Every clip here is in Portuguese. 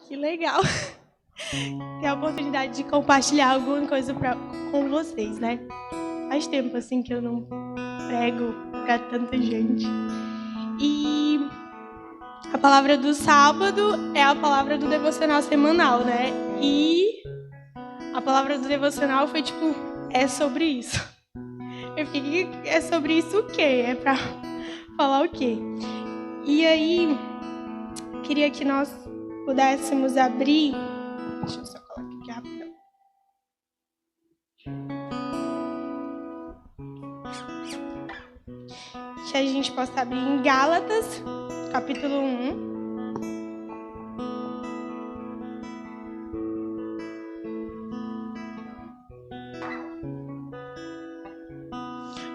Que legal ter a oportunidade de compartilhar alguma coisa com vocês, né? Faz tempo assim que eu não prego para tanta gente. E a palavra do sábado é a palavra do devocional semanal, né? E a palavra do devocional foi tipo, é sobre isso. Eu fiquei, é sobre isso o quê? É pra falar o quê? E aí, queria que nós pudéssemos abrir. Deixa eu só colocar aqui rapidão. Que a gente possa abrir em Gálatas, capítulo 1.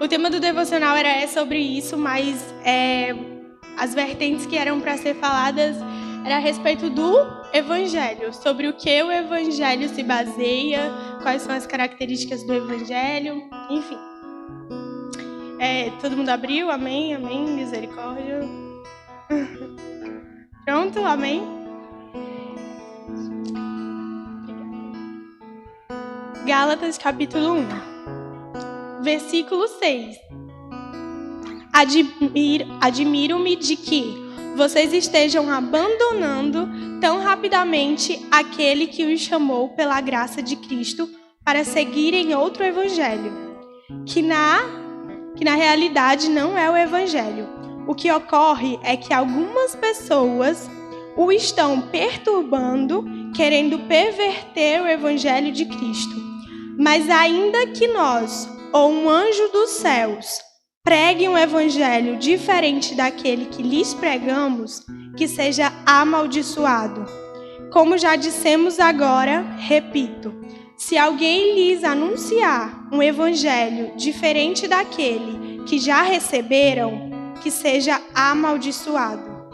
O tema do devocional era sobre isso, mas as vertentes que eram para ser faladas era a respeito do Evangelho, sobre o que o Evangelho se baseia, quais são as características do Evangelho, enfim. Todo mundo abriu? Amém, amém, misericórdia. Pronto, amém? Gálatas capítulo 1, versículo 6. Admiro-me de que vocês estejam abandonando tão rapidamente aquele que os chamou pela graça de Cristo para seguirem outro evangelho, que na realidade não é o evangelho. O que ocorre é que algumas pessoas o estão perturbando, querendo perverter o evangelho de Cristo. Mas ainda que nós, ou um anjo dos céus, pregue um evangelho diferente daquele que lhes pregamos, que seja amaldiçoado. Como já dissemos agora, repito, se alguém lhes anunciar um evangelho diferente daquele que já receberam, que seja amaldiçoado.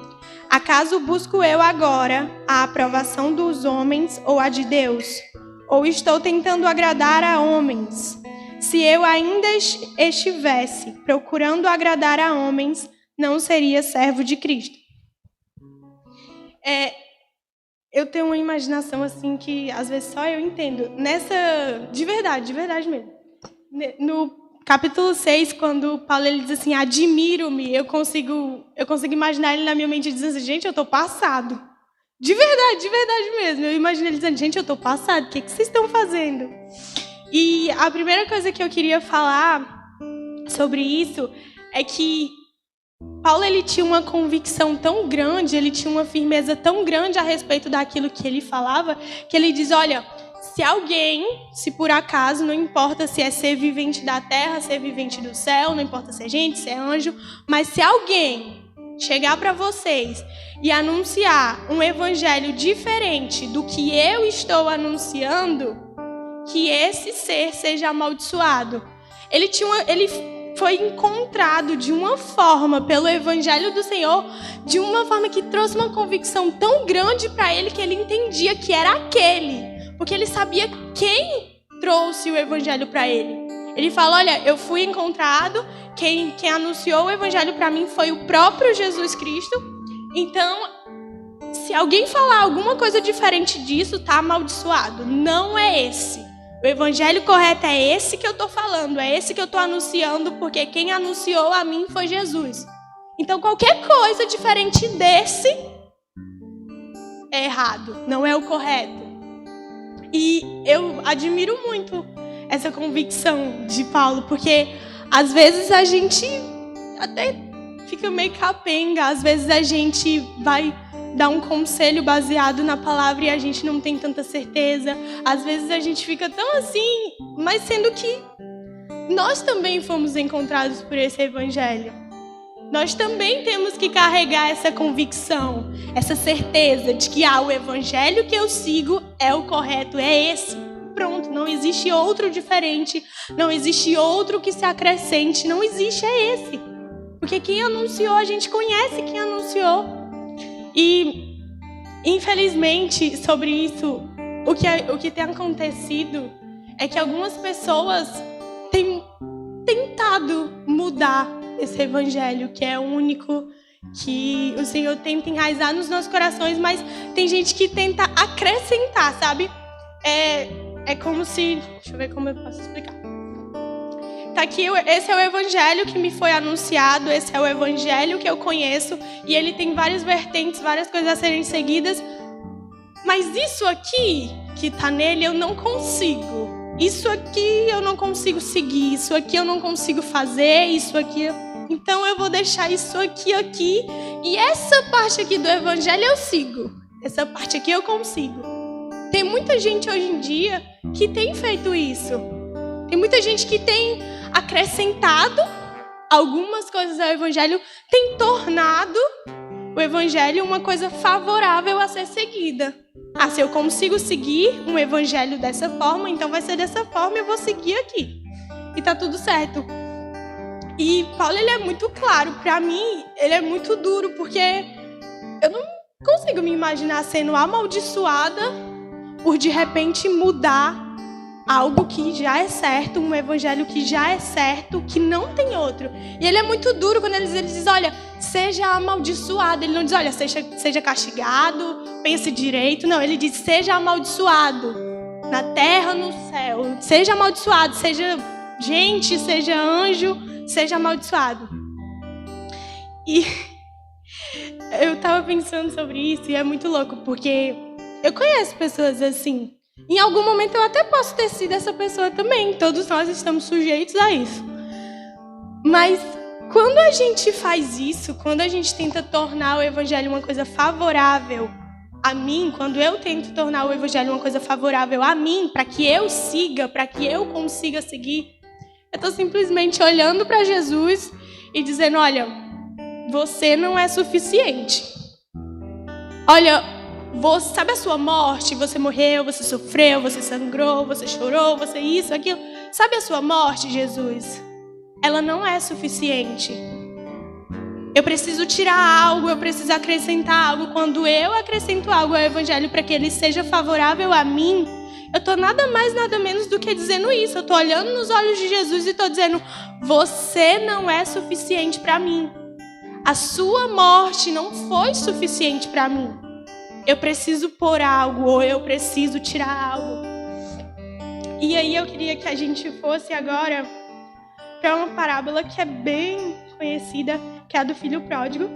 Acaso busco eu agora a aprovação dos homens ou a de Deus? Ou estou tentando agradar a homens? Se eu ainda estivesse procurando agradar a homens, não seria servo de Cristo. Eu tenho uma imaginação assim que às vezes só eu entendo. De verdade mesmo. No capítulo 6, quando Paulo ele diz assim, admiro-me, eu consigo imaginar ele na minha mente dizendo assim, gente, eu estou passado. De verdade mesmo. Eu imagino ele dizendo, gente, eu estou passado, o que vocês estão fazendo? E a primeira coisa que eu queria falar sobre isso é que Paulo ele tinha uma convicção tão grande, ele tinha uma firmeza tão grande a respeito daquilo que ele falava, que ele diz, olha, se alguém, se por acaso, não importa se é ser vivente da terra, ser vivente do céu, não importa se é gente, se é anjo, mas se alguém chegar para vocês e anunciar um evangelho diferente do que eu estou anunciando, que esse ser seja amaldiçoado. Ele foi encontrado de uma forma pelo evangelho do Senhor, de uma forma que trouxe uma convicção tão grande para ele que ele entendia que era aquele, porque ele sabia quem trouxe o evangelho para ele. Ele fala, olha, eu fui encontrado, quem anunciou o evangelho para mim foi o próprio Jesus Cristo. Então, se alguém falar alguma coisa diferente disso, tá amaldiçoado. Não é esse. O evangelho correto é esse que eu estou falando, é esse que eu estou anunciando, porque quem anunciou a mim foi Jesus. Então, qualquer coisa diferente desse é errado, não é o correto. E eu admiro muito essa convicção de Paulo, porque às vezes a gente até fica meio capenga, às vezes a gente vai dar um conselho baseado na palavra e a gente não tem tanta certeza. Às vezes a gente fica tão assim, mas sendo que nós também fomos encontrados por esse evangelho. Nós também temos que carregar essa convicção, essa certeza de que o evangelho que eu sigo é o correto, é esse. Pronto, não existe outro diferente, não existe outro que se acrescente, não existe, é esse. Porque quem anunciou, a gente conhece quem anunciou. E, infelizmente, sobre isso, o que tem acontecido é que algumas pessoas têm tentado mudar esse evangelho, que é único, que o Senhor tenta enraizar nos nossos corações, mas tem gente que tenta acrescentar, sabe? É como se... Deixa eu ver como eu posso explicar. Tá aqui, esse é o evangelho que me foi anunciado, esse é o evangelho que eu conheço, e ele tem várias vertentes, várias coisas a serem seguidas, mas isso aqui que tá nele eu não consigo. Isso aqui eu não consigo seguir, isso aqui eu não consigo fazer, isso aqui... Então eu vou deixar isso aqui, e essa parte aqui do evangelho eu sigo. Essa parte aqui eu consigo. Tem muita gente hoje em dia que tem feito isso. Tem muita gente que tem acrescentado algumas coisas ao evangelho, tem tornado o evangelho uma coisa favorável a ser seguida. Se eu consigo seguir um evangelho dessa forma, então vai ser dessa forma, eu vou seguir aqui. E tá tudo certo. E Paulo, ele é muito claro. Pra mim, ele é muito duro, porque eu não consigo me imaginar sendo amaldiçoada por, de repente, mudar algo que já é certo, um evangelho que já é certo, que não tem outro. E ele é muito duro quando ele diz, olha, seja amaldiçoado. Ele não diz, olha, seja castigado, pense direito. Não, ele diz, seja amaldiçoado na terra, no céu. Seja amaldiçoado, seja gente, seja anjo, seja amaldiçoado. E eu tava pensando sobre isso e é muito louco, porque eu conheço pessoas assim. Em algum momento eu até posso ter sido essa pessoa também. Todos nós estamos sujeitos a isso. Mas quando a gente faz isso, quando a gente tenta tornar o evangelho uma coisa favorável a mim, quando eu tento tornar o evangelho uma coisa favorável a mim, para que eu siga, para que eu consiga seguir, eu estou simplesmente olhando para Jesus e dizendo, olha, você não é suficiente. Olha, você, sabe a sua morte? Você morreu, você sofreu, você sangrou, você chorou, você isso, aquilo. Sabe a sua morte, Jesus? Ela não é suficiente. Eu preciso tirar algo, eu preciso acrescentar algo. Quando eu acrescento algo ao evangelho para que ele seja favorável a mim, eu estou nada mais, nada menos do que dizendo isso. Eu estou olhando nos olhos de Jesus e estou dizendo, você não é suficiente para mim. A sua morte não foi suficiente para mim. Eu preciso pôr algo, ou eu preciso tirar algo. E aí eu queria que a gente fosse agora para uma parábola que é bem conhecida, que é a do filho pródigo,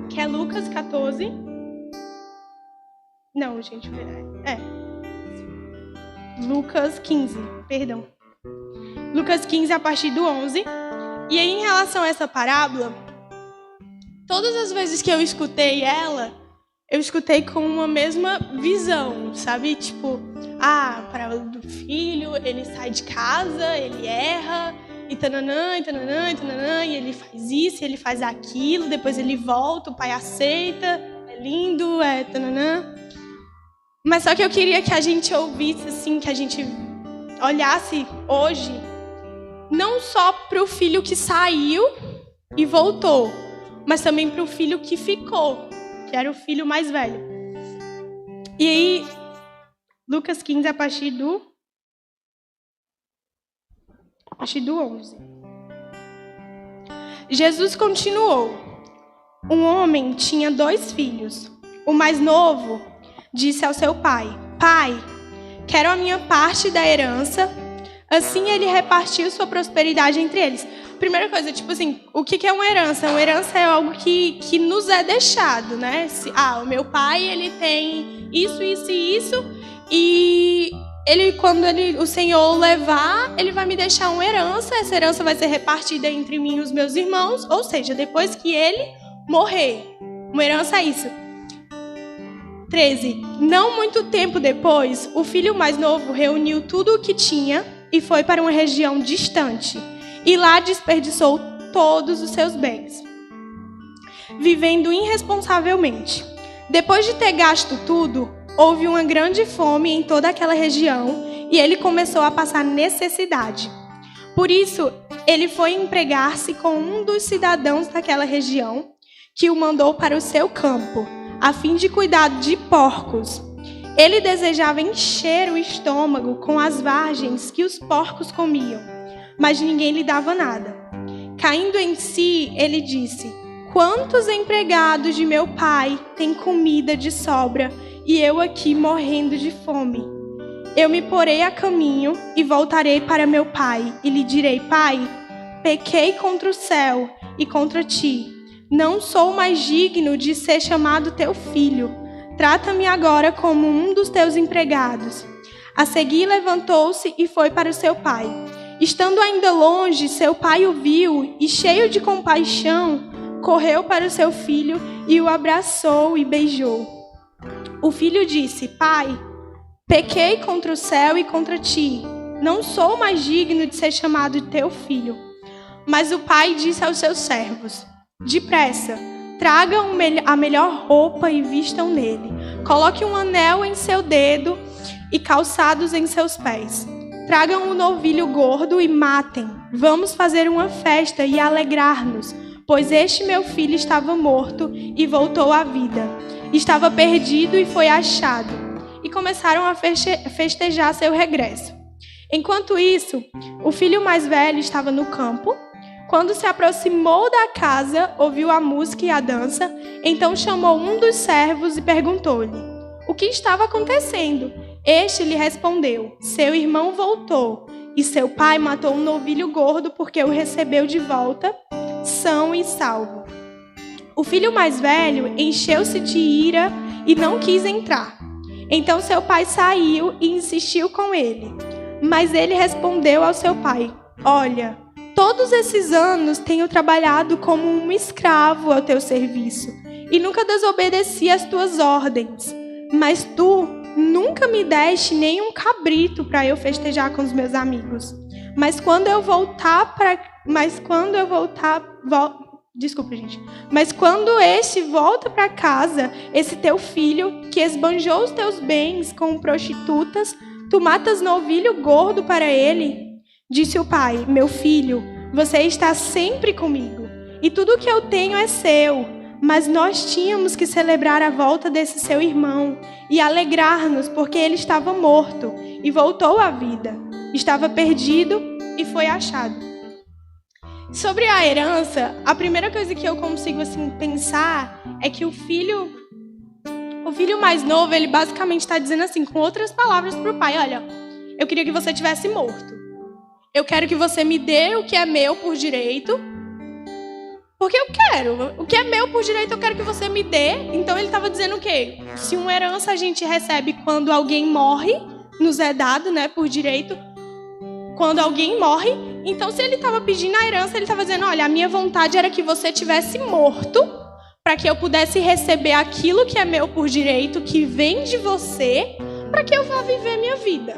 que é Lucas 14. Não, gente, Lucas 15, perdão. Lucas 15 a partir do 11. E aí, em relação a essa parábola, todas as vezes que eu escutei ela, eu escutei com uma mesma visão, sabe? Tipo, a parábola do filho, ele sai de casa, ele erra, e tananã, e tananã, e tananã, e ele faz isso, ele faz aquilo, depois ele volta, o pai aceita, é lindo, é tananã. Mas só que eu queria que a gente ouvisse, assim, que a gente olhasse hoje, não só para o filho que saiu e voltou, mas também para o filho que ficou, que era o filho mais velho. E aí, Lucas 15, a partir do 11. Jesus continuou. Um homem tinha 2 filhos. O mais novo disse ao seu pai, pai, quero a minha parte da herança. Assim ele repartiu sua prosperidade entre eles. Primeira coisa, tipo assim, o que é uma herança? Uma herança é algo que nos é deixado, né? O meu pai, ele tem isso, isso e isso, e quando o Senhor levar, ele vai me deixar uma herança, essa herança vai ser repartida entre mim e os meus irmãos, ou seja, depois que ele morrer. Uma herança é isso. 13. Não muito tempo depois, o filho mais novo reuniu tudo o que tinha e foi para uma região distante. E lá desperdiçou todos os seus bens, vivendo irresponsavelmente. Depois de ter gasto tudo, houve uma grande fome em toda aquela região e ele começou a passar necessidade. Por isso, ele foi empregar-se com um dos cidadãos daquela região, que o mandou para o seu campo, a fim de cuidar de porcos. Ele desejava encher o estômago com as vargens que os porcos comiam, mas ninguém lhe dava nada. Caindo em si, ele disse, Quantos empregados de meu pai têm comida de sobra e eu aqui morrendo de fome? Eu me porei a caminho e voltarei para meu pai e lhe direi: Pai, pequei contra o céu e contra ti. Não sou mais digno de ser chamado teu filho. Trata-me agora como um dos teus empregados. A seguir levantou-se e foi para o seu pai. Estando ainda longe, seu pai o viu e, cheio de compaixão, correu para o seu filho e o abraçou e beijou. O filho disse: Pai, pequei contra o céu e contra ti. Não sou mais digno de ser chamado teu filho. Mas o pai disse aos seus servos: Depressa, tragam a melhor roupa e vistam nele. Coloque um anel em seu dedo e calçados em seus pés. Tragam um novilho gordo e matem. Vamos fazer uma festa e alegrar-nos, pois este meu filho estava morto e voltou à vida. Estava perdido e foi achado. E começaram a festejar seu regresso. Enquanto isso, o filho mais velho estava no campo. Quando se aproximou da casa, ouviu a música e a dança. Então chamou um dos servos e perguntou-lhe o que estava acontecendo. Este lhe respondeu: Seu irmão voltou, e seu pai matou um novilho gordo porque o recebeu de volta, são e salvo. O filho mais velho encheu-se de ira e não quis entrar. Então seu pai saiu e insistiu com ele. Mas ele respondeu ao seu pai: Olha, todos esses anos tenho trabalhado como um escravo ao teu serviço e nunca desobedeci às tuas ordens. Mas tu nunca me deste nem um cabrito para eu festejar com os meus amigos. Mas quando este volta para casa, esse teu filho que esbanjou os teus bens com prostitutas, tu matas novilho gordo para ele? Disse o pai: Meu filho, você está sempre comigo, e tudo o que eu tenho é seu. Mas nós tínhamos que celebrar a volta desse seu irmão e alegrar-nos, porque ele estava morto e voltou à vida. Estava perdido e foi achado. Sobre a herança, a primeira coisa que eu consigo pensar é que o filho mais novo, ele basicamente está dizendo assim, com outras palavras para o pai: olha, eu queria que você tivesse morto. Eu quero que você me dê o que é meu por direito, porque eu quero. O que é meu por direito eu quero que você me dê. Então ele estava dizendo o quê? Se uma herança a gente recebe quando alguém morre, nos é dado, né, por direito, quando alguém morre. Então se ele estava pedindo a herança, ele estava dizendo: olha, a minha vontade era que você tivesse morto, para que eu pudesse receber aquilo que é meu por direito, que vem de você, para que eu vá viver minha vida.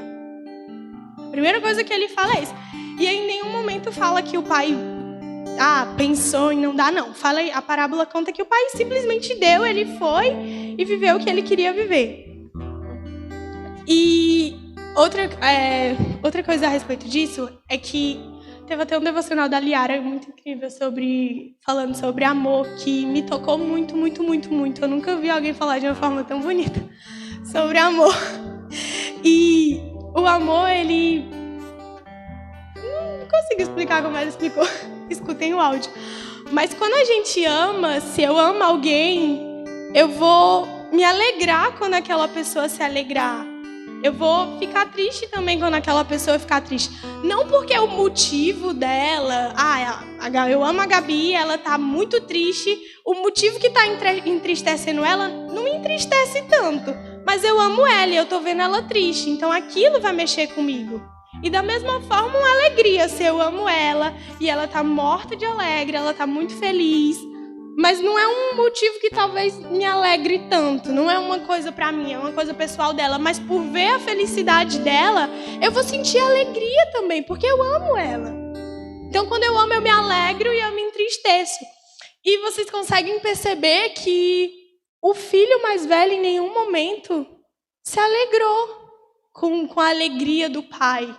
A primeira coisa que ele fala é isso. E em nenhum momento fala que o pai pensou em não dar, não. A parábola conta que o pai simplesmente deu, ele foi e viveu o que ele queria viver. E outra coisa a respeito disso é que teve até um devocional da Liara muito incrível falando sobre amor, que me tocou muito, muito, muito, muito. Eu nunca vi alguém falar de uma forma tão bonita sobre amor. E o amor, ele... Não consigo explicar como ela explicou. Escutem o áudio. Mas quando a gente ama, se eu amo alguém, eu vou me alegrar quando aquela pessoa se alegrar. Eu vou ficar triste também quando aquela pessoa ficar triste. Não porque é o motivo dela... eu amo a Gabi, ela tá muito triste. O motivo que tá entristecendo ela não me entristece tanto. Mas eu amo ela e eu tô vendo ela triste. Então aquilo vai mexer comigo. E da mesma forma, uma alegria, se eu amo ela e ela tá morta de alegre, ela tá muito feliz, mas não é um motivo que talvez me alegre tanto, não é uma coisa pra mim, é uma coisa pessoal dela, mas por ver a felicidade dela, eu vou sentir alegria também, porque eu amo ela. Então, quando eu amo, eu me alegro e eu me entristeço. E vocês conseguem perceber que o filho mais velho em nenhum momento se alegrou com a alegria do pai.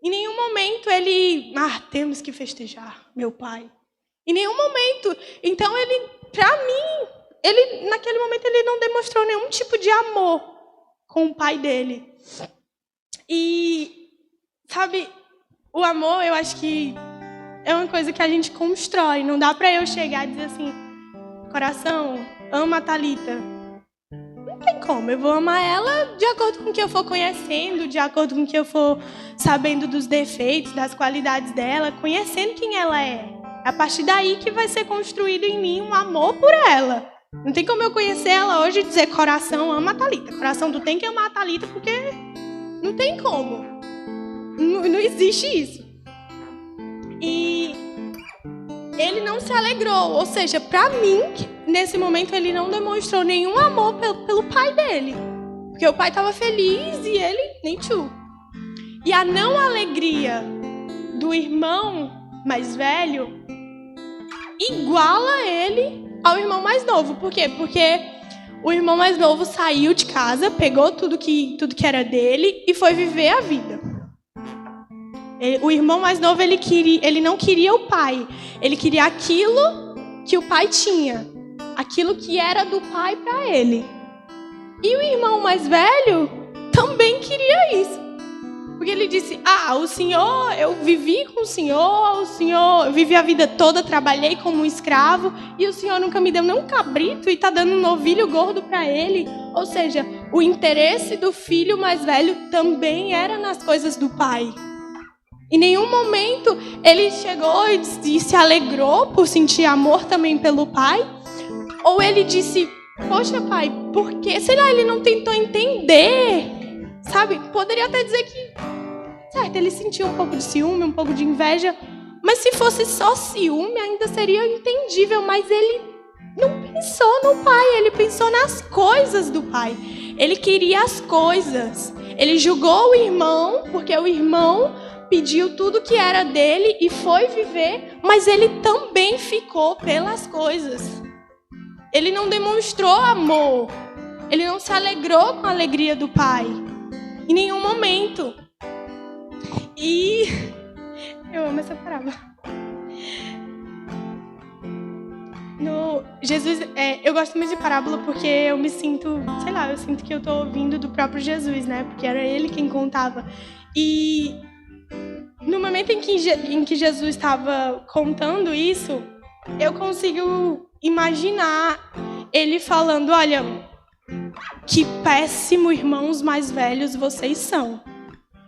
Em nenhum momento ele... temos que festejar, meu pai. Em nenhum momento. Então, naquele momento, ele não demonstrou nenhum tipo de amor com o pai dele. E, sabe, o amor, eu acho que é uma coisa que a gente constrói. Não dá para eu chegar e dizer assim, coração, ama a Thalita. Não tem como, eu vou amar ela de acordo com o que eu for conhecendo, de acordo com o que eu for sabendo dos defeitos, das qualidades dela, conhecendo quem ela é. É a partir daí que vai ser construído em mim um amor por ela. Não tem como eu conhecer ela hoje e dizer, coração, ama a Thalita. Coração, tu tem que amar a Thalita porque não tem como. Não existe isso. E ele não se alegrou, ou seja, para mim, nesse momento ele não demonstrou nenhum amor pelo pai dele. Porque o pai estava feliz e ele nem tchau. E a não alegria do irmão mais velho iguala ele ao irmão mais novo. Por quê? Porque o irmão mais novo saiu de casa, pegou tudo que era dele e foi viver a vida. O irmão mais novo, ele não queria o pai. Ele queria aquilo que o pai tinha. Aquilo que era do pai para ele. E o irmão mais velho também queria isso. Porque ele disse, o senhor, eu vivi com o senhor eu vivi a vida toda, trabalhei como um escravo, e o senhor nunca me deu nem um cabrito e está dando um novilho gordo para ele. Ou seja, o interesse do filho mais velho também era nas coisas do pai. Em nenhum momento ele chegou e se alegrou por sentir amor também pelo pai. Ou ele disse, poxa pai, por quê? Sei lá, ele não tentou entender. Sabe? Poderia até dizer que, certo, ele sentiu um pouco de ciúme, um pouco de inveja. Mas se fosse só ciúme, ainda seria entendível. Mas ele não pensou no pai, ele pensou nas coisas do pai. Ele queria as coisas. Ele julgou o irmão, porque o irmão pediu tudo que era dele e foi viver, mas ele também ficou pelas coisas. Ele não demonstrou amor. Ele não se alegrou com a alegria do pai. Em nenhum momento. E eu amo essa parábola. Eu gosto muito de parábola porque eu me sinto, sei lá, eu sinto que eu estou ouvindo do próprio Jesus, né? Porque era ele quem contava. E no momento em que Jesus estava contando isso, eu consigo imaginar ele falando, olha, que péssimo irmãos mais velhos vocês são.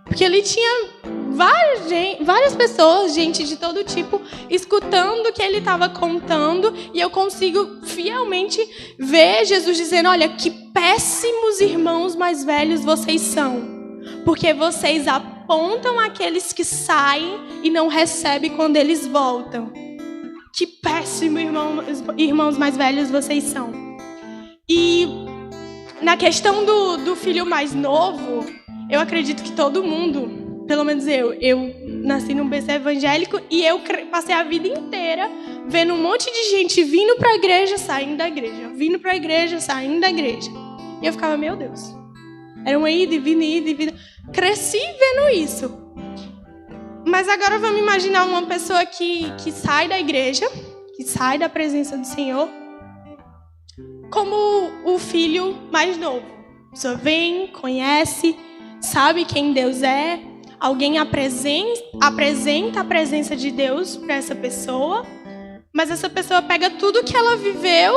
Porque ele tinha várias pessoas, gente de todo tipo, escutando o que ele estava contando, e eu consigo fielmente ver Jesus dizendo, olha, que péssimos irmãos mais velhos vocês são. Porque vocês apontam aqueles que saem e não recebem quando eles voltam. Que péssimo irmãos mais velhos vocês são. E na questão do filho mais novo, eu acredito que todo mundo, pelo menos eu nasci num berço evangélico e eu passei a vida inteira vendo um monte de gente vindo para a igreja, saindo da igreja, vindo para a igreja, saindo da igreja. E eu ficava, meu Deus, era uma ida e vinda. Cresci vendo isso. Mas agora vamos imaginar uma pessoa que sai da igreja, que sai da presença do Senhor, como o filho mais novo. A pessoa vem, conhece, sabe quem Deus é, alguém apresenta a presença de Deus para essa pessoa, mas essa pessoa pega tudo que ela viveu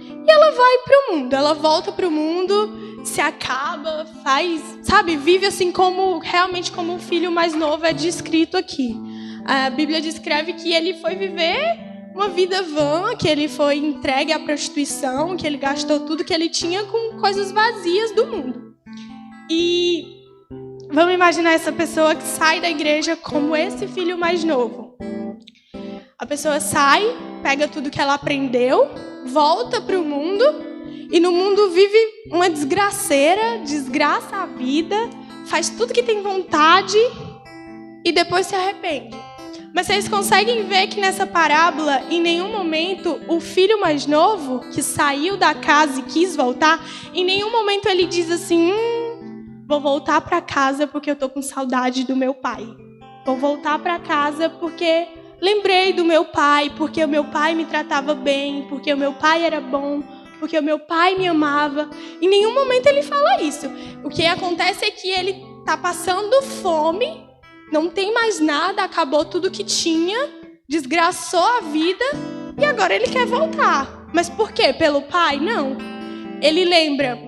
e ela vai para o mundo, ela volta para o mundo, se acaba, vive assim realmente como o filho mais novo é descrito aqui. A Bíblia descreve que ele foi viver uma vida vã, que ele foi entregue à prostituição, que ele gastou tudo que ele tinha com coisas vazias do mundo. E vamos imaginar essa pessoa que sai da igreja como esse filho mais novo. A pessoa sai, pega tudo que ela aprendeu, volta para o mundo e no mundo vive uma desgraceira, desgraça a vida, faz tudo que tem vontade e depois se arrepende. Mas vocês conseguem ver que nessa parábola, em nenhum momento, o filho mais novo, que saiu da casa e quis voltar, em nenhum momento ele diz assim, vou voltar para casa porque eu estou com saudade do meu pai. Vou voltar para casa porque lembrei do meu pai, porque o meu pai me tratava bem, porque o meu pai era bom, porque o meu pai me amava. Em nenhum momento ele fala isso. O que acontece é que ele está passando fome, não tem mais nada, acabou tudo que tinha, desgraçou a vida e agora ele quer voltar. Mas por quê? Pelo pai? Não. Ele lembra,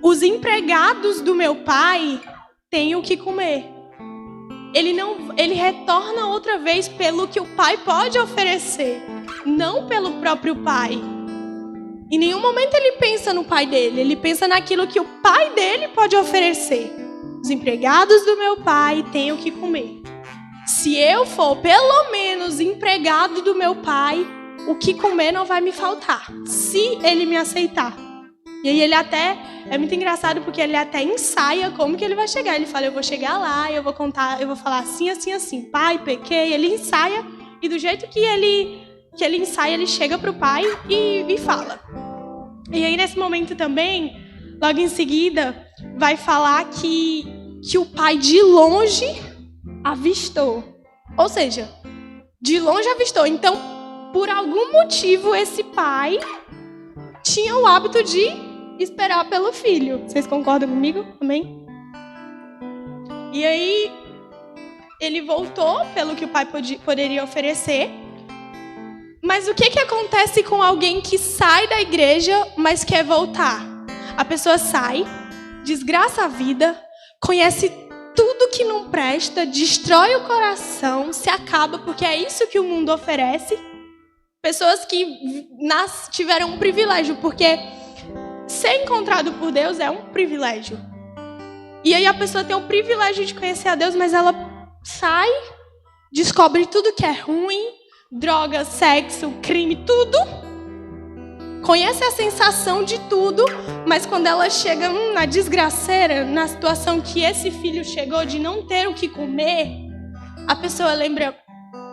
os empregados do meu pai têm o que comer. Ele retorna outra vez pelo que o pai pode oferecer, não pelo próprio pai. Em nenhum momento ele pensa no pai dele, ele pensa naquilo que o pai dele pode oferecer. Os empregados do meu pai têm o que comer. Se eu for pelo menos empregado do meu pai, o que comer não vai me faltar, se ele me aceitar. E aí ele até, é muito engraçado porque ele até ensaia como que ele vai chegar. Ele fala, eu vou chegar lá, eu vou falar assim, assim, assim. Pai, pequei. Ele ensaia e do jeito que ele ensaia, ele chega pro pai e fala. E aí nesse momento também, logo em seguida, vai falar que o pai de longe avistou. Ou seja, de longe avistou. Então, por algum motivo, esse pai tinha o hábito de esperar pelo filho. Vocês concordam comigo? Amém? E aí, ele voltou pelo que o pai poderia oferecer. Mas o que acontece com alguém que sai da igreja, mas quer voltar? A pessoa sai, desgraça a vida, conhece tudo que não presta, destrói o coração, se acaba, porque é isso que o mundo oferece. Pessoas que tiveram um privilégio, porque ser encontrado por Deus é um privilégio. E aí a pessoa tem o privilégio de conhecer a Deus, mas ela sai, descobre tudo que é ruim, droga, sexo, crime, tudo. Conhece a sensação de tudo, mas quando ela chega na desgraceira, na situação que esse filho chegou de não ter o que comer, a pessoa lembra,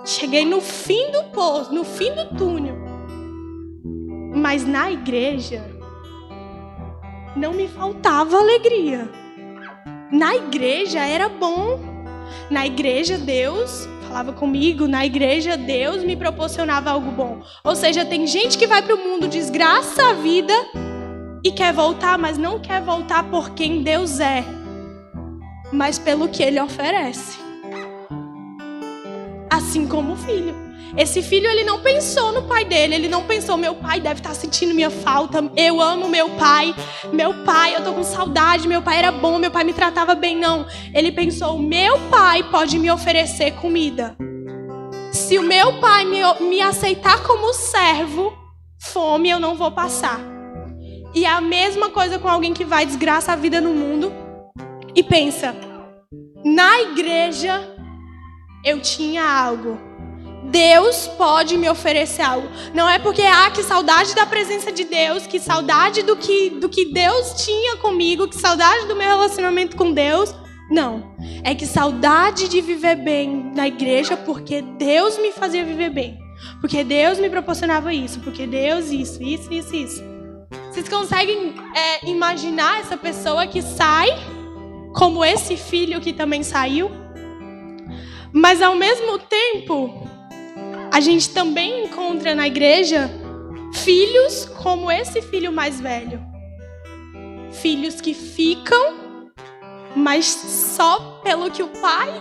cheguei no fim do poço, no fim do túnel. Mas na igreja não me faltava alegria. Na igreja era bom. Na igreja Deus falava comigo, na igreja Deus me proporcionava algo bom. Ou seja, tem gente que vai para o mundo, desgraça a vida e quer voltar, mas não quer voltar por quem Deus é, mas pelo que Ele oferece. Assim como o filho. Esse filho, ele não pensou no pai dele, ele não pensou, meu pai deve estar sentindo minha falta, eu amo meu pai, eu tô com saudade, meu pai era bom, meu pai me tratava bem, não. Ele pensou, meu pai pode me oferecer comida. Se o meu pai me aceitar como servo, fome eu não vou passar. E é a mesma coisa com alguém que vai desgraçar a vida no mundo e pensa, na igreja eu tinha algo. Deus pode me oferecer algo. Não é porque, que saudade da presença de Deus, que saudade do que Deus tinha comigo, que saudade do meu relacionamento com Deus. Não. É que saudade de viver bem na igreja porque Deus me fazia viver bem. Porque Deus me proporcionava isso. Porque Deus isso. Vocês conseguem imaginar essa pessoa que sai, como esse filho que também saiu? Mas ao mesmo tempo, a gente também encontra na igreja filhos como esse filho mais velho. Filhos que ficam, mas só pelo que o pai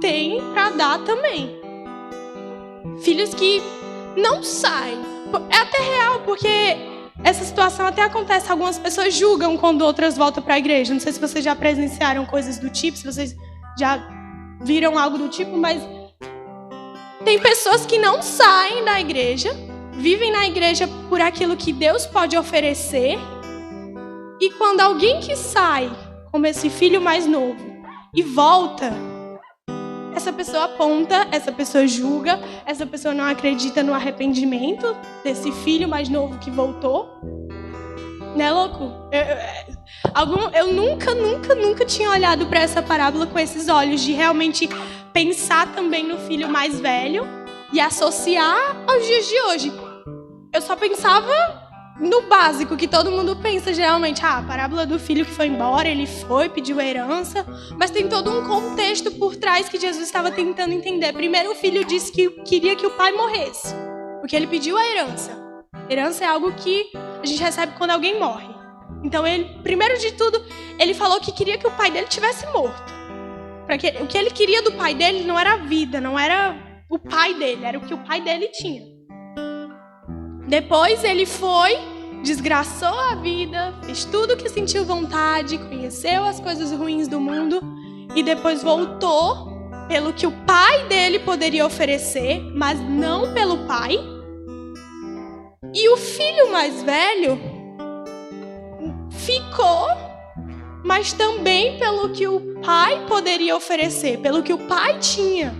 tem para dar também. Filhos que não saem. É até real, porque essa situação até acontece. Algumas pessoas julgam quando outras voltam para a igreja. Não sei se vocês já presenciaram coisas do tipo, se vocês já viram algo do tipo, mas tem pessoas que não saem da igreja, vivem na igreja por aquilo que Deus pode oferecer. E quando alguém que sai, como esse filho mais novo, e volta, essa pessoa aponta, essa pessoa julga, essa pessoa não acredita no arrependimento desse filho mais novo que voltou. Não é louco? Eu nunca tinha olhado para essa parábola com esses olhos de realmente pensar também no filho mais velho e associar aos dias de hoje. Eu só pensava no básico, que todo mundo pensa geralmente. A parábola do filho que foi embora, ele foi, pediu a herança. Mas tem todo um contexto por trás que Jesus estava tentando entender. Primeiro, o filho disse que queria que o pai morresse, porque ele pediu a herança. Herança é algo que a gente recebe quando alguém morre. Então, ele, primeiro de tudo, ele falou que queria que o pai dele tivesse morto. O que ele queria do pai dele não era a vida, não era o pai dele, era o que o pai dele tinha. Depois ele foi, desgraçou a vida, fez tudo que sentiu vontade, conheceu as coisas ruins do mundo e depois voltou pelo que o pai dele poderia oferecer, mas não pelo pai. E o filho mais velho ficou, mas também pelo que o pai poderia oferecer, pelo que o pai tinha.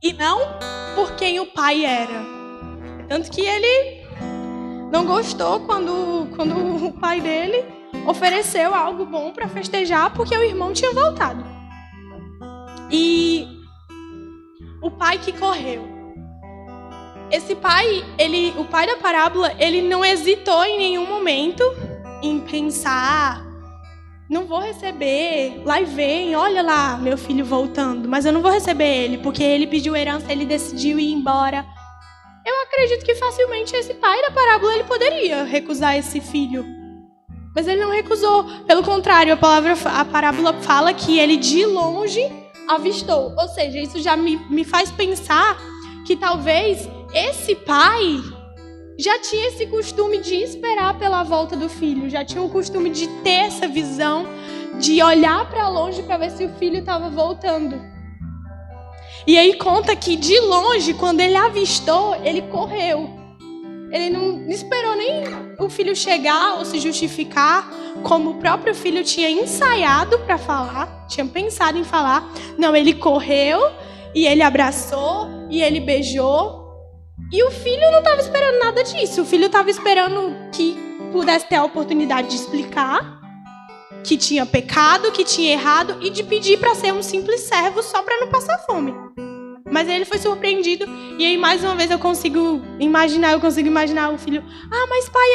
E não por quem o pai era. Tanto que ele não gostou quando o pai dele ofereceu algo bom para festejar, porque o irmão tinha voltado. E o pai que correu. Esse pai, o pai da parábola, ele não hesitou em nenhum momento em pensar, não vou receber, lá vem, olha lá, meu filho voltando, mas eu não vou receber ele, porque ele pediu herança, ele decidiu ir embora. Eu acredito que facilmente esse pai da parábola, ele poderia recusar esse filho. Mas ele não recusou. Pelo contrário, a parábola fala que ele de longe avistou. Ou seja, isso já me faz pensar que talvez esse pai já tinha esse costume de esperar pela volta do filho, já tinha o costume de ter essa visão, de olhar para longe para ver se o filho estava voltando. E aí conta que de longe, quando ele avistou, ele correu. Ele não esperou nem o filho chegar ou se justificar, como o próprio filho tinha ensaiado para falar, tinha pensado em falar. Não, ele correu e ele abraçou e ele beijou. E o filho não estava esperando nada disso. O filho estava esperando que pudesse ter a oportunidade de explicar que tinha pecado, que tinha errado e de pedir para ser um simples servo só para não passar fome. Mas ele foi surpreendido. E aí, mais uma vez, eu consigo imaginar o filho. Ah, mas pai,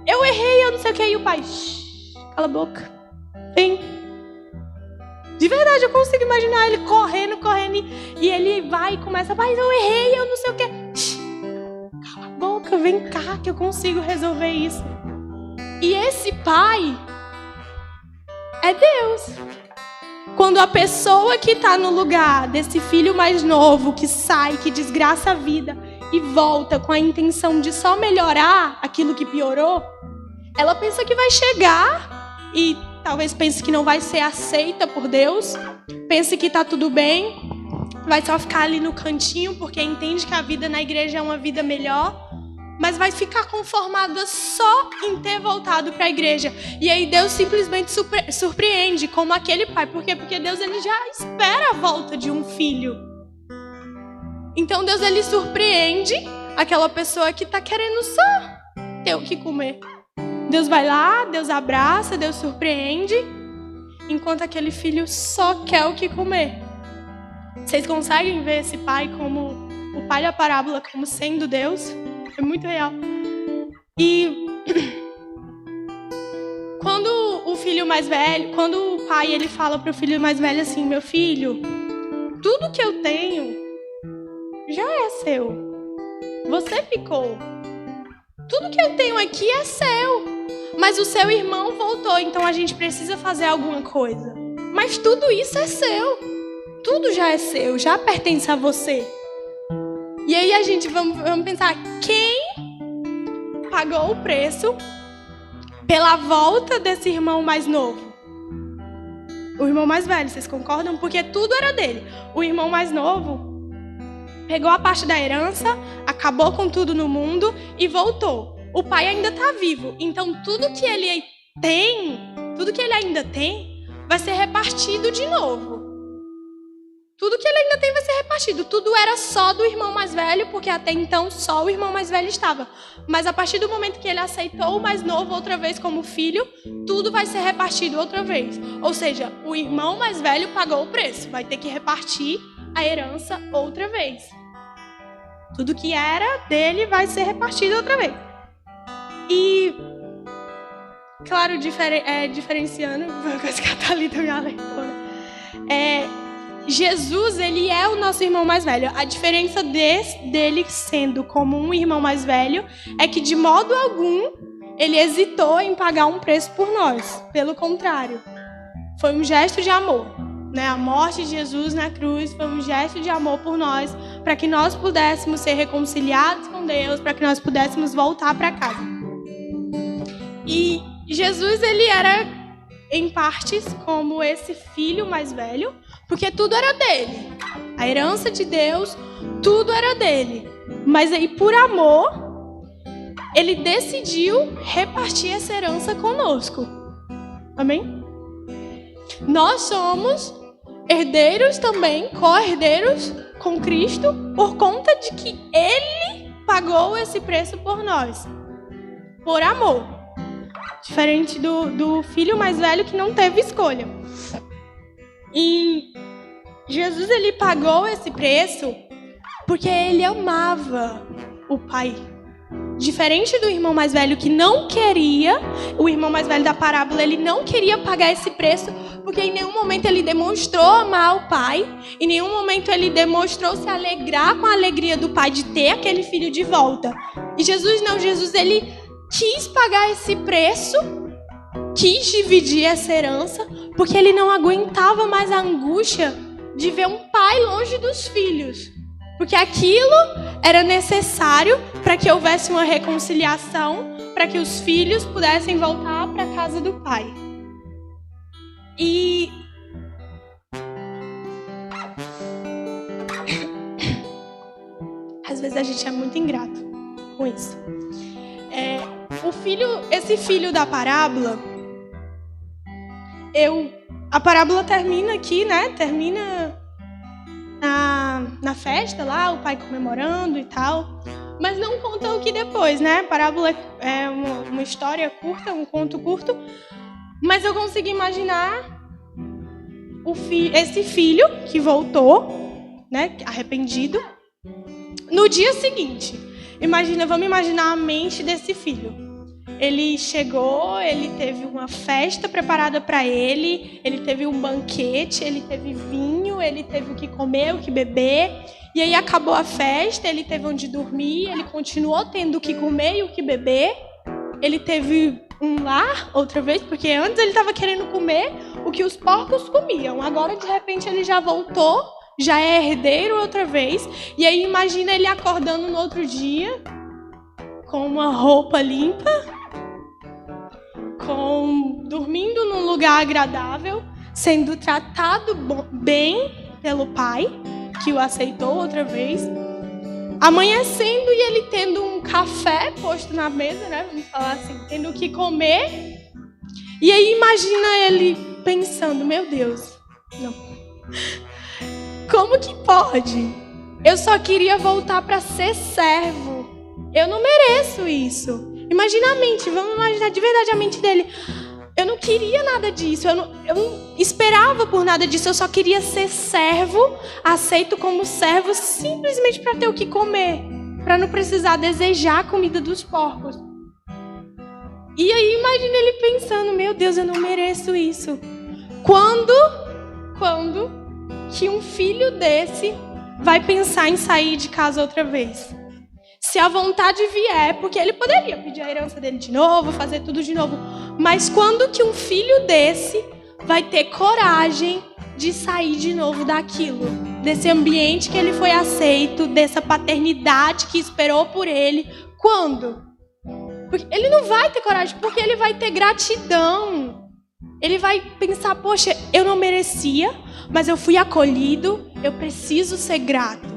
eu errei, eu não sei o que. E o pai, cala a boca. Vem. De verdade, eu consigo imaginar ele correndo. E ele vai e começa, pai, eu errei, eu não sei o que. Cala a boca, vem cá que eu consigo resolver isso. E esse pai é Deus. Quando a pessoa que está no lugar desse filho mais novo, que sai, que desgraça a vida e volta com a intenção de só melhorar aquilo que piorou, ela pensa que vai chegar e talvez pense que não vai ser aceita por Deus, pense que está tudo bem, vai só ficar ali no cantinho porque entende que a vida na igreja é uma vida melhor, mas vai ficar conformada só em ter voltado para a igreja. E aí Deus simplesmente surpreende, como aquele pai. Por quê? Porque Deus ele já espera a volta de um filho. Então Deus ele surpreende aquela pessoa que está querendo só ter o que comer. Deus vai lá, Deus abraça, Deus surpreende, enquanto aquele filho só quer o que comer. Vocês conseguem ver esse pai como o pai da parábola como sendo Deus? É muito real. E quando o filho mais velho, quando o pai ele fala para o filho mais velho assim, meu filho, tudo que eu tenho já é seu. Você ficou. Tudo que eu tenho aqui é seu. Mas o seu irmão voltou, então a gente precisa fazer alguma coisa. Mas tudo isso é seu. Tudo já é seu, já pertence a você. E aí a gente vamos pensar, quem pagou o preço pela volta desse irmão mais novo? O irmão mais velho, vocês concordam? Porque tudo era dele. O irmão mais novo pegou a parte da herança, acabou com tudo no mundo e voltou. O pai ainda está vivo, então tudo que ele tem, tudo que ele ainda tem, vai ser repartido de novo. Tudo que ele ainda tem vai ser repartido. Tudo era só do irmão mais velho, porque até então só o irmão mais velho estava. Mas a partir do momento que ele aceitou o mais novo outra vez como filho, tudo vai ser repartido outra vez. Ou seja, o irmão mais velho pagou o preço. Vai ter que repartir a herança outra vez. Tudo que era dele vai ser repartido outra vez. E, claro, diferenciando, uma coisa que a Thalita me alertou, Jesus, ele é o nosso irmão mais velho. A diferença dele sendo como um irmão mais velho é que, de modo algum, ele hesitou em pagar um preço por nós. Pelo contrário, foi um gesto de amor. né? A morte de Jesus na cruz foi um gesto de amor por nós, para que nós pudéssemos ser reconciliados com Deus, para que nós pudéssemos voltar para casa. E Jesus, ele era, em partes, como esse filho mais velho, porque tudo era dele. A herança de Deus, tudo era dele. Mas aí, por amor, ele decidiu repartir essa herança conosco. Amém? Nós somos herdeiros também, co-herdeiros com Cristo, por conta de que Ele pagou esse preço por nós. Por amor. Diferente do filho mais velho que não teve escolha. E Jesus, ele pagou esse preço porque ele amava o Pai. Diferente do irmão mais velho que não queria, o irmão mais velho da parábola, ele não queria pagar esse preço, porque em nenhum momento ele demonstrou amar o pai, em nenhum momento ele demonstrou se alegrar com a alegria do pai de ter aquele filho de volta. E Jesus não, Jesus ele quis pagar esse preço, quis dividir essa herança, porque ele não aguentava mais a angústia de ver um pai longe dos filhos. Porque aquilo era necessário para que houvesse uma reconciliação, para que os filhos pudessem voltar para a casa do pai. E às vezes a gente é muito ingrato com isso. Esse filho da parábola, a parábola termina aqui, né? Termina na festa lá, o pai comemorando e tal. Mas não conta o que depois, né? A parábola é uma história curta, um conto curto. Mas eu consigo imaginar esse filho que voltou, né? Arrependido. No dia seguinte, vamos imaginar a mente desse filho. Ele chegou, ele teve uma festa preparada para ele teve um banquete, ele teve vinho, ele teve o que comer, o que beber. E aí acabou a festa, ele teve onde dormir, ele continuou tendo o que comer e o que beber. Ele teve um lar outra vez, porque antes ele estava querendo comer o que os porcos comiam. Agora, de repente, ele já voltou, já é herdeiro outra vez. E aí imagina ele acordando no outro dia, com uma roupa limpa, dormindo num lugar agradável, sendo tratado bem pelo pai, que o aceitou outra vez, amanhecendo e ele tendo um café posto na mesa, né? Vamos falar assim, tendo o que comer. E aí imagina ele pensando, meu Deus, não. Como que pode? Eu só queria voltar para ser servo. Eu não mereço isso. Imagina a mente, vamos imaginar de verdade a mente dele. Eu não queria nada disso, eu não esperava por nada disso, eu só queria ser servo, aceito como servo simplesmente para ter o que comer, para não precisar desejar a comida dos porcos. E aí imagina ele pensando, meu Deus, eu não mereço isso. Quando que um filho desse vai pensar em sair de casa outra vez? Se a vontade vier, porque ele poderia pedir a herança dele de novo, fazer tudo de novo. Mas quando que um filho desse vai ter coragem de sair de novo daquilo? Desse ambiente que ele foi aceito, dessa paternidade que esperou por ele. Quando? Porque ele não vai ter coragem, porque ele vai ter gratidão. Ele vai pensar, poxa, eu não merecia, mas eu fui acolhido, eu preciso ser grato.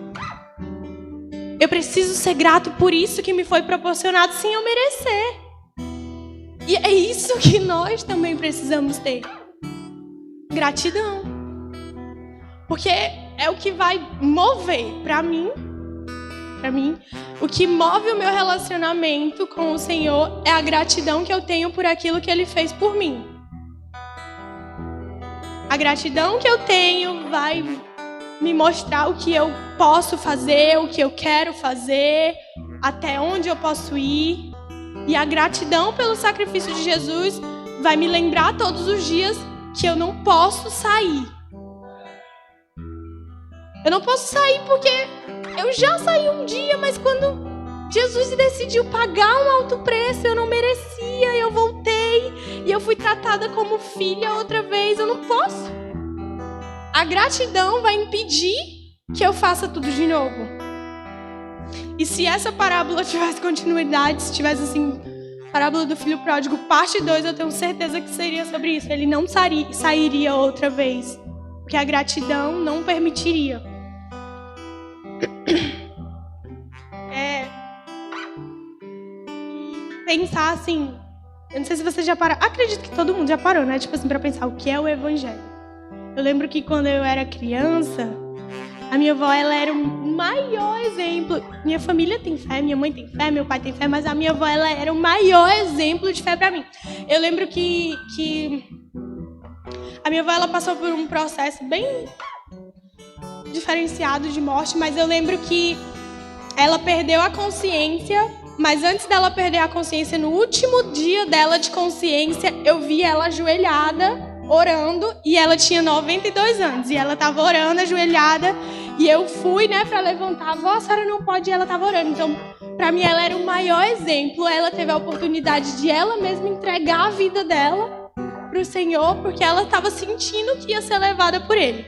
Eu preciso ser grato por isso que me foi proporcionado sem eu merecer. E é isso que nós também precisamos ter. Gratidão. Porque é o que vai mover, para mim, o que move o meu relacionamento com o Senhor é a gratidão que eu tenho por aquilo que Ele fez por mim. A gratidão que eu tenho vai me mostrar o que eu posso fazer, o que eu quero fazer, até onde eu posso ir. E a gratidão pelo sacrifício de Jesus vai me lembrar todos os dias que eu não posso sair. Eu não posso sair porque eu já saí um dia, mas quando Jesus decidiu pagar um alto preço, eu não merecia, eu voltei e eu fui tratada como filha outra vez, eu não posso. a gratidão vai impedir que eu faça tudo de novo. E se essa parábola tivesse continuidade, se tivesse assim, parábola do filho pródigo, parte 2, eu tenho certeza que seria sobre isso. Ele não sairia outra vez, porque a gratidão não permitiria. Pensar assim, eu não sei se você já parou, acredito que todo mundo já parou, né? Tipo assim, pra pensar o que é o evangelho. Eu lembro que quando eu era criança, a minha avó, ela era o maior exemplo. Minha família tem fé, minha mãe tem fé, meu pai tem fé, mas a minha avó, ela era o maior exemplo de fé pra mim. Eu lembro que a minha avó, ela passou por um processo bem diferenciado de morte, mas eu lembro que ela perdeu a consciência, mas antes dela perder a consciência, no último dia dela de consciência, eu vi ela ajoelhada, orando, e ela tinha 92 anos, e ela estava orando, ajoelhada, e eu fui, né, para levantar, a senhora não pode, e ela estava orando. Então, para mim, ela era o maior exemplo. Ela teve a oportunidade de ela mesma entregar a vida dela para o Senhor, porque ela estava sentindo que ia ser levada por Ele.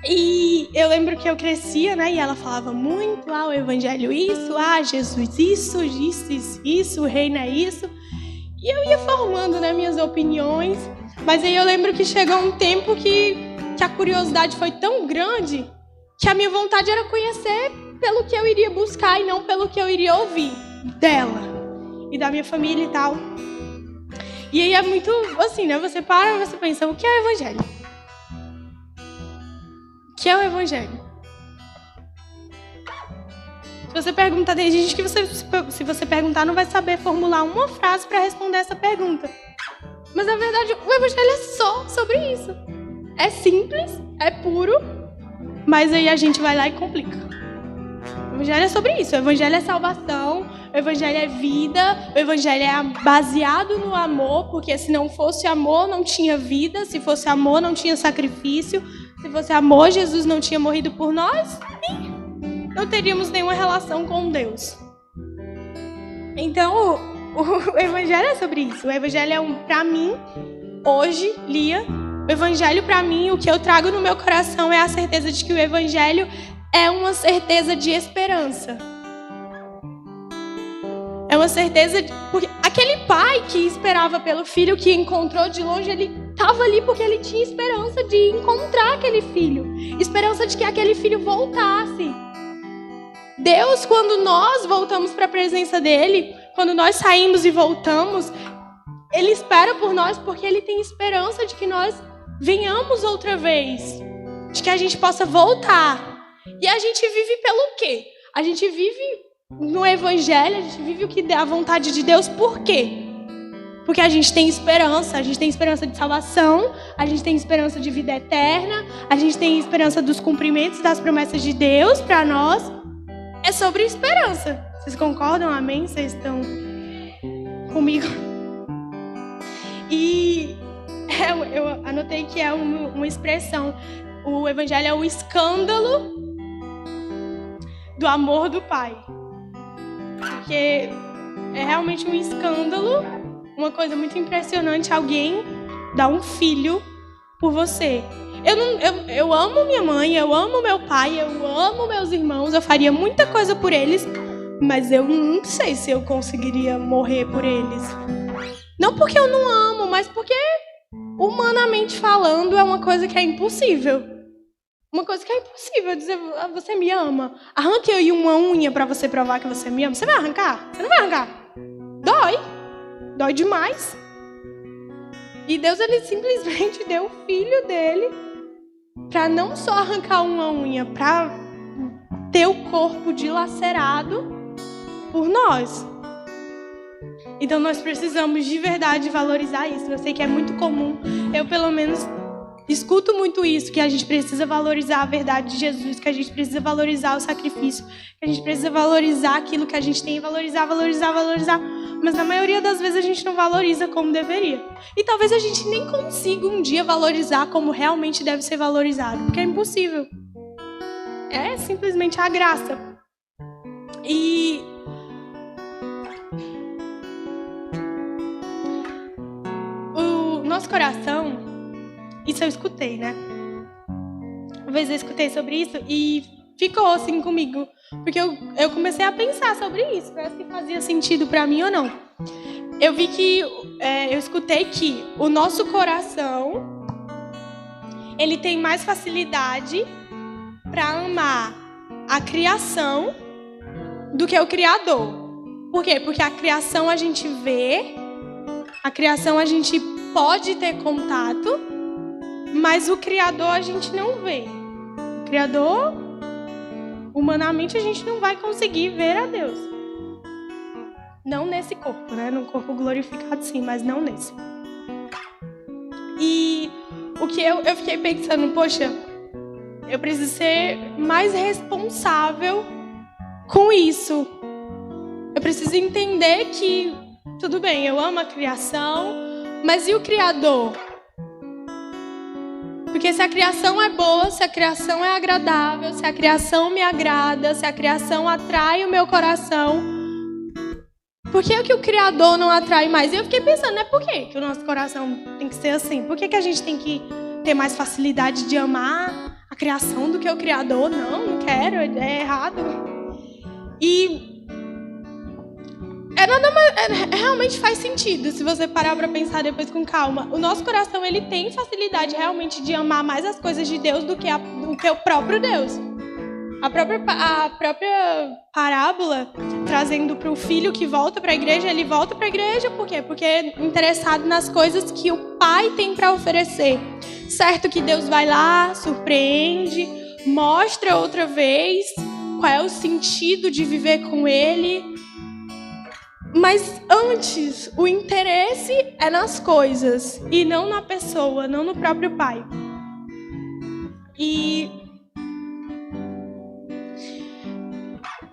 E eu lembro que eu crescia, né, e ela falava muito, o Evangelho isso, Jesus isso, o reino é isso. E eu ia formando, né, minhas opiniões. Mas aí eu lembro que chegou um tempo que a curiosidade foi tão grande que a minha vontade era conhecer pelo que eu iria buscar e não pelo que eu iria ouvir dela e da minha família e tal. E aí é muito assim, né? Você para e você pensa, o que é o evangelho? O que é o evangelho? Se você perguntar, tem gente que se você perguntar não vai saber formular uma frase para responder essa pergunta. Mas na verdade o evangelho é só sobre isso. É simples, é puro, mas aí a gente vai lá e complica. O evangelho é sobre isso. O evangelho é salvação, o evangelho é vida, o evangelho é baseado no amor, porque se não fosse amor não tinha vida, se fosse amor não tinha sacrifício, se fosse amor Jesus não tinha morrido por nós e não teríamos nenhuma relação com Deus. Então o evangelho é sobre isso. O evangelho é pra mim, hoje, Lia, o evangelho pra mim, o que eu trago no meu coração é a certeza de que o evangelho é uma certeza de esperança. É uma certeza de... Porque aquele pai que esperava pelo filho, que encontrou de longe, ele estava ali porque ele tinha esperança de encontrar aquele filho. Esperança de que aquele filho voltasse. Deus, quando nós voltamos para a presença dele, quando nós saímos e voltamos, ele espera por nós porque ele tem esperança de que nós venhamos outra vez. De que a gente possa voltar. E a gente vive pelo quê? A gente vive no evangelho, a gente vive o que é a vontade de Deus, por quê? Porque a gente tem esperança de salvação, a gente tem esperança de vida eterna, a gente tem esperança dos cumprimentos das promessas de Deus para nós. É sobre esperança. Vocês concordam? Amém? Vocês estão comigo? E eu anotei que é uma expressão. O evangelho é o escândalo do amor do Pai. Porque é realmente um escândalo, uma coisa muito impressionante, alguém dar um filho por você. Eu amo minha mãe, eu amo meu pai, eu amo meus irmãos, eu faria muita coisa por eles, mas eu não sei se eu conseguiria morrer por eles. Não porque eu não amo, mas porque, humanamente falando, é uma coisa que é impossível. Uma coisa que é impossível dizer, você me ama. Arranque aí uma unha pra você provar que você me ama. Você vai arrancar? Você não vai arrancar. Dói. Dói demais. E Deus, ele simplesmente deu o filho dele pra não só arrancar uma unha, pra ter o corpo dilacerado por nós. Então nós precisamos de verdade valorizar isso. Eu sei que é muito comum. Eu, pelo menos, escuto muito isso, que a gente precisa valorizar a verdade de Jesus, que a gente precisa valorizar o sacrifício, que a gente precisa valorizar aquilo que a gente tem, valorizar. Mas na maioria das vezes a gente não valoriza como deveria. E talvez a gente nem consiga um dia valorizar como realmente deve ser valorizado, porque é impossível. É simplesmente a graça. E o nosso coração, isso eu escutei, né? Uma vez eu escutei sobre isso e ficou assim comigo. Porque eu comecei a pensar sobre isso, para se fazia sentido para mim ou não. Eu vi que, eu escutei que o nosso coração, ele tem mais facilidade para amar a criação do que o Criador. Por quê? Porque a criação a gente vê, a criação a gente pode ter contato, mas o Criador a gente não vê. O Criador, humanamente, a gente não vai conseguir ver a Deus. Não nesse corpo, né? No corpo glorificado, sim, mas não nesse. E o que eu fiquei pensando, poxa, eu preciso ser mais responsável com isso. Eu preciso entender que, tudo bem, eu amo a criação, mas e o Criador? Porque se a criação é boa, se a criação é agradável, se a criação me agrada, se a criação atrai o meu coração, por que o Criador não atrai mais? E eu fiquei pensando, né? Por que o nosso coração tem que ser assim? Por que a gente tem que ter mais facilidade de amar a criação do que o Criador? Não quero, é errado. E realmente faz sentido, se você parar para pensar depois com calma. O nosso coração, ele tem facilidade realmente de amar mais as coisas de Deus do que o próprio Deus. A própria parábola, trazendo para o filho que volta para a igreja, ele volta para a igreja por quê? Porque é interessado nas coisas que o pai tem para oferecer. Certo que Deus vai lá, surpreende, mostra outra vez qual é o sentido de viver com ele. Mas antes, o interesse é nas coisas e não na pessoa, não no próprio pai. E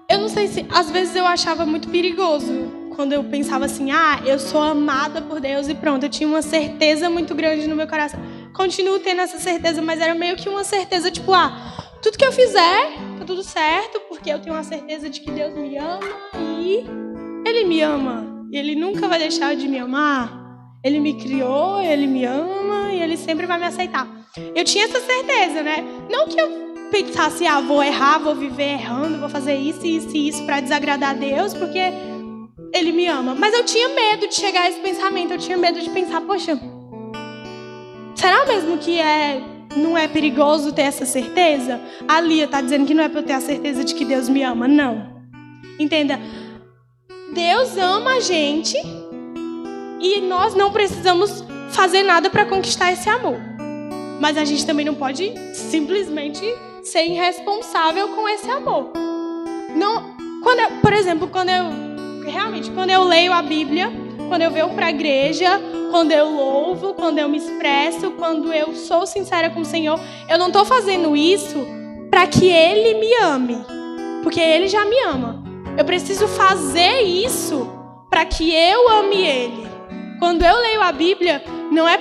eu não sei se, às vezes eu achava muito perigoso quando eu pensava assim, eu sou amada por Deus e pronto, eu tinha uma certeza muito grande no meu coração. Continuo tendo essa certeza, mas era meio que uma certeza tipo, tudo que eu fizer, tá tudo certo, porque eu tenho uma certeza de que Deus me ama e Ele me ama. E Ele nunca vai deixar de me amar. Ele me criou, Ele me ama e Ele sempre vai me aceitar. Eu tinha essa certeza, né? Não que eu pensasse, vou errar, vou viver errando, vou fazer isso e isso e isso para desagradar a Deus, porque Ele me ama. Mas eu tinha medo de chegar a esse pensamento. Eu tinha medo de pensar, poxa, será mesmo que não é perigoso ter essa certeza? A Lia está dizendo que não é para eu ter a certeza de que Deus me ama. Não. Entenda. Deus ama a gente e nós não precisamos fazer nada para conquistar esse amor. Mas a gente também não pode simplesmente ser irresponsável com esse amor. Não, por exemplo, quando eu leio a Bíblia, quando eu venho para a igreja, quando eu louvo, quando eu me expresso, quando eu sou sincera com o Senhor, eu não estou fazendo isso para que Ele me ame, porque Ele já me ama. Eu preciso fazer isso para que eu ame Ele. Quando eu leio a Bíblia, não é,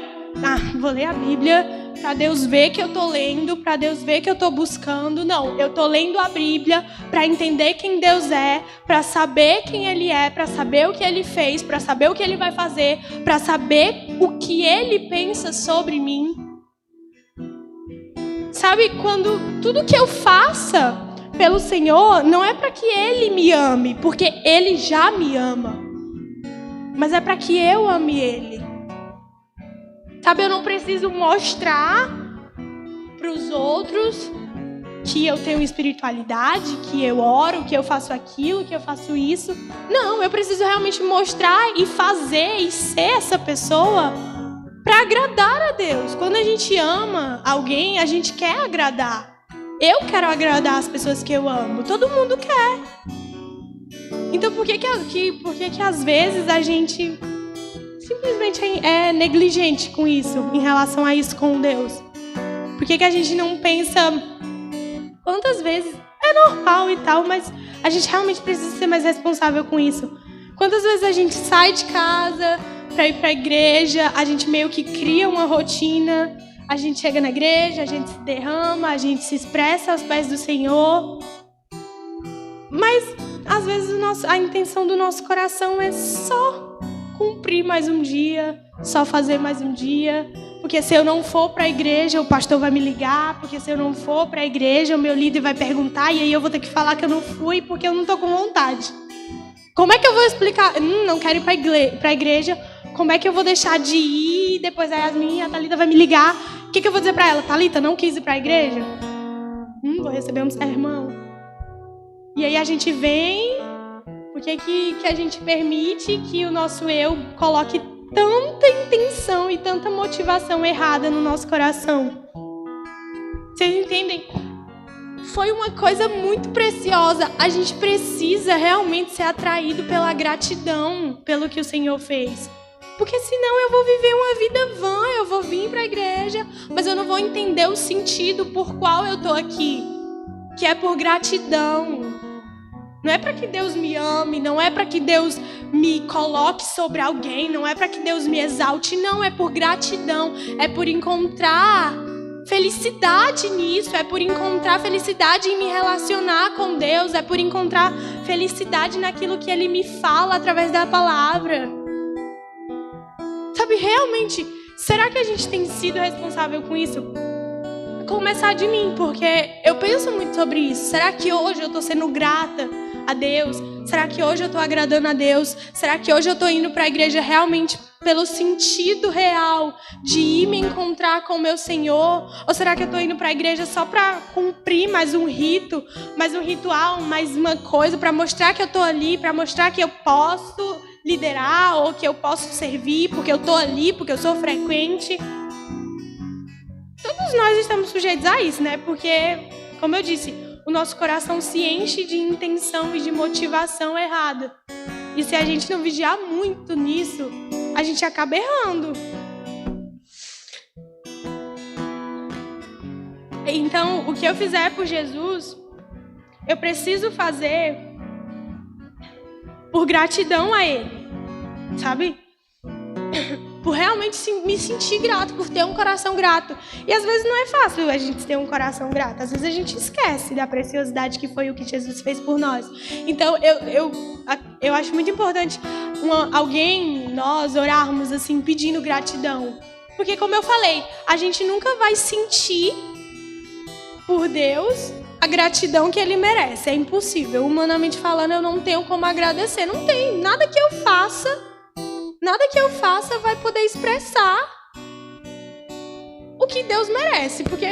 vou ler a Bíblia para Deus ver que eu estou lendo, para Deus ver que eu estou buscando. Não, eu estou lendo a Bíblia para entender quem Deus é, para saber quem Ele é, para saber o que Ele fez, para saber o que Ele vai fazer, para saber o que Ele pensa sobre mim. Sabe, quando tudo que eu faça pelo Senhor, não é para que Ele me ame, porque Ele já me ama, mas é para que eu ame Ele. Sabe, eu não preciso mostrar para os outros que eu tenho espiritualidade, que eu oro, que eu faço aquilo, que eu faço isso. Não, eu preciso realmente mostrar e fazer e ser essa pessoa para agradar a Deus. Quando a gente ama alguém, a gente quer agradar. Eu quero agradar as pessoas que eu amo. Todo mundo quer. Então por que às vezes a gente simplesmente é negligente com isso, em relação a isso com Deus? Por que a gente não pensa quantas vezes é normal e tal, mas a gente realmente precisa ser mais responsável com isso? Quantas vezes a gente sai de casa para ir para a igreja, a gente meio que cria uma rotina, a gente chega na igreja, a gente se derrama, a gente se expressa aos pés do Senhor, mas às vezes a intenção do nosso coração é só cumprir mais um dia, só fazer mais um dia, porque se eu não for para a igreja, o pastor vai me ligar, porque se eu não for para a igreja, o meu líder vai perguntar, e aí eu vou ter que falar que eu não fui porque eu não estou com vontade. Como é que eu vou explicar? Não quero ir para a igreja, como é que eu vou deixar de ir? Depois a Yasmin e a Thalita vai me ligar. O que eu vou dizer para ela? Thalita, não quis ir para a igreja? Vou receber um sermão. E aí a gente vem, por que a gente permite que o nosso eu coloque tanta intenção e tanta motivação errada no nosso coração? Vocês entendem? Foi uma coisa muito preciosa. A gente precisa realmente ser atraído pela gratidão pelo que o Senhor fez. Porque senão eu vou viver uma vida vã, eu vou vir para a igreja, mas eu não vou entender o sentido por qual eu estou aqui, que é por gratidão. Não é para que Deus me ame, não é para que Deus me coloque sobre alguém, não é para que Deus me exalte, não, é por gratidão, é por encontrar felicidade nisso, é por encontrar felicidade em me relacionar com Deus, é por encontrar felicidade naquilo que Ele me fala através da palavra. Sabe, realmente, será que a gente tem sido responsável com isso? Começar de mim, porque eu penso muito sobre isso. Será que hoje eu estou sendo grata a Deus? Será que hoje eu estou agradando a Deus? Será que hoje eu estou indo para a igreja realmente pelo sentido real de ir me encontrar com o meu Senhor? Ou será que eu estou indo para a igreja só para cumprir mais um rito, mais um ritual, mais uma coisa, para mostrar que eu estou ali, para mostrar que eu posso liderar ou que eu posso servir porque eu estou ali, porque eu sou frequente? Todos nós estamos sujeitos a isso, né? Porque, como eu disse, o nosso coração se enche de intenção e de motivação errada. E se a gente não vigiar muito nisso, a gente acaba errando. Então, o que eu fizer por Jesus, eu preciso fazer por gratidão a Ele, sabe? Por realmente me sentir grato, por ter um coração grato. E às vezes não é fácil a gente ter um coração grato. Às vezes a gente esquece da preciosidade que foi o que Jesus fez por nós. Então eu acho muito importante nós orarmos assim, pedindo gratidão. Porque como eu falei, a gente nunca vai sentir por Deus a gratidão que Ele merece. É impossível. Humanamente falando, eu não tenho como agradecer. Não tem. Nada que eu faça vai poder expressar o que Deus merece. Porque